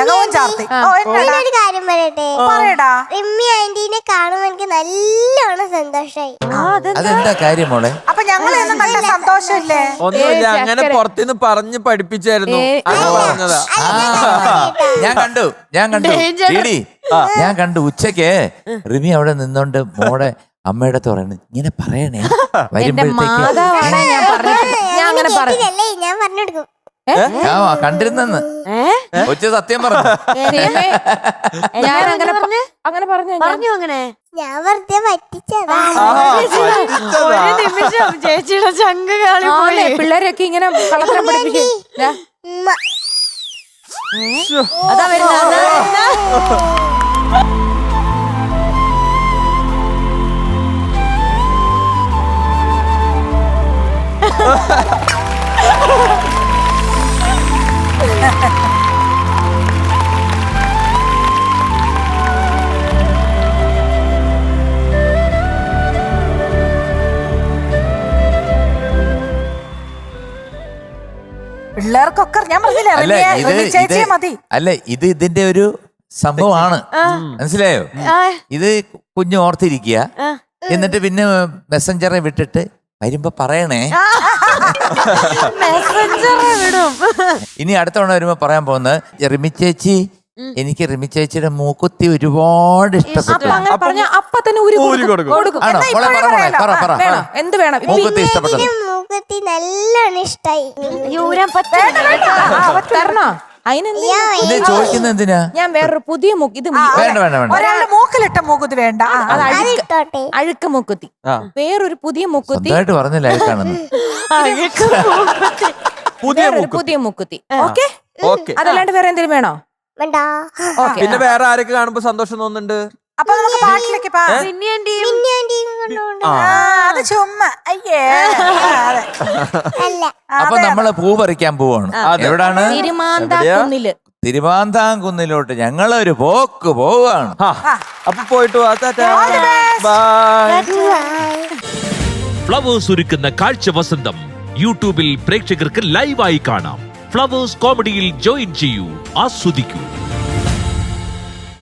തിലകവും ചാർത്തി. ഒരു കാര്യം പറയട്ടെ, പറയടാ. റിമ്മി ആന്റീനെ കാണുമ്പോ എനിക്ക് നല്ലോണം സന്തോഷായി. അതെന്താ കാര്യം മോളെ? അപ്പൊ ഞങ്ങളൊന്നും നല്ല സന്തോഷമില്ലേ? ഒന്നുമില്ല, അങ്ങനെ പുറത്തുനിന്ന് പറഞ്ഞ് പഠിപ്പിച്ചായിരുന്നു. അങ്ങനെ പറഞ്ഞതാ. ഞാൻ കണ്ടു ഡീഡി, ഞാൻ കണ്ടു ഉച്ചക്ക് റിമി അവിടെ നിന്നോണ്ട് മോടെ അമ്മയുടെ അടുത്ത് പറയുന്നു, ഇങ്ങനെ പറയണേ വരുമ്പോഴത്തേക്ക്. കേട്ടില്ലല്ലേ, ഞാൻ പറഞ്ഞു കൊടുക്കും. കണ്ടിരുന്നെന്ന് കൊച്ചു സത്യം പറഞ്ഞു. അങ്ങനെ പറഞ്ഞു അങ്ങനെ ഞാൻ വെറുതെ പറ്റിച്ചതാ. ചേച്ചിയുടെ ചങ്ക കാളി പിള്ളേരൊക്കെ ഇങ്ങനെ കളത്തിനെ പഠിപ്പിക്കും. അതാ വരുന്ന പിള്ളേർക്കൊക്കെ ഞാൻ പറഞ്ഞില്ലേ, അല്ല ചേച്ചിയെ മതി. അല്ല ഇത് ഇതിന്റെ ഒരു സംഭവമാണ്, മനസ്സിലായോ? ഇത് കുഞ്ഞ് ഓർത്തിരിക്കുക, എന്നിട്ട് പിന്നെ മെസ്സഞ്ചറെ വിട്ടിട്ട് വരുമ്പോ പറയണേ. ഇനി അടുത്ത തവണ വരുമ്പോ പറയാൻ പോകുന്നത്, റിമി ചേച്ചി, എനിക്ക് റിമി ചേച്ചിയുടെ മൂക്കുത്തി ഒരുപാട് ഇഷ്ടപ്പെട്ടു. എന്ത് വേണം? മൂക്കുത്തി ഇഷ്ടപ്പെട്ടത് മൂക്കുത്തി നല്ലോണം ഇഷ്ടായി. തരണോ? അതിനെന്താ ചോദിക്കുന്നത്? എന്തിനാ? ഞാൻ വേറൊരു പുതിയ ഇത് വേണ്ട വേണ്ട വേണ്ട. ഒരാളുടെ മൂക്കിലിട്ട മൂക്കുത്തി വേണ്ട, അഴുക്ക മൂക്കുത്തി. വേറൊരു പുതിയ മൂക്കുത്തി പറഞ്ഞില്ല അയക്കാണെന്ന്. പുതിയ മൂക്കുത്തി. ഓക്കെ, അതല്ലാണ്ട് വേറെ എന്തെങ്കിലും വേണോ? പിന്നെ വേറെ ആരൊക്കെ കാണുമ്പോ സന്തോഷം തോന്നുന്നുണ്ട്? അപ്പൊ നമുക്ക് പാട്ടിലേക്ക് അത് ചുമ്മാ അയ്യേ. അപ്പൊ നമ്മള് പൂ പറിക്കാൻ പോവാണ്. എവിടാണ്? തിരുമാന്താംകുന്നിലോട്ട് ഞങ്ങളൊരു പോക്ക് പോവാണ്. അപ്പൊ പോയിട്ട് ഫ്ലവേഴ്സ് ഒരുക്കുന്ന കാഴ്ച വസന്തം യൂട്യൂബിൽ പ്രേക്ഷകർക്ക് ലൈവായി കാണാം. ഫ്ലവേഴ്സ് കോമഡിയിൽ ജോയിൻ ചെയ്യൂ, ആസ്വദിക്കൂ.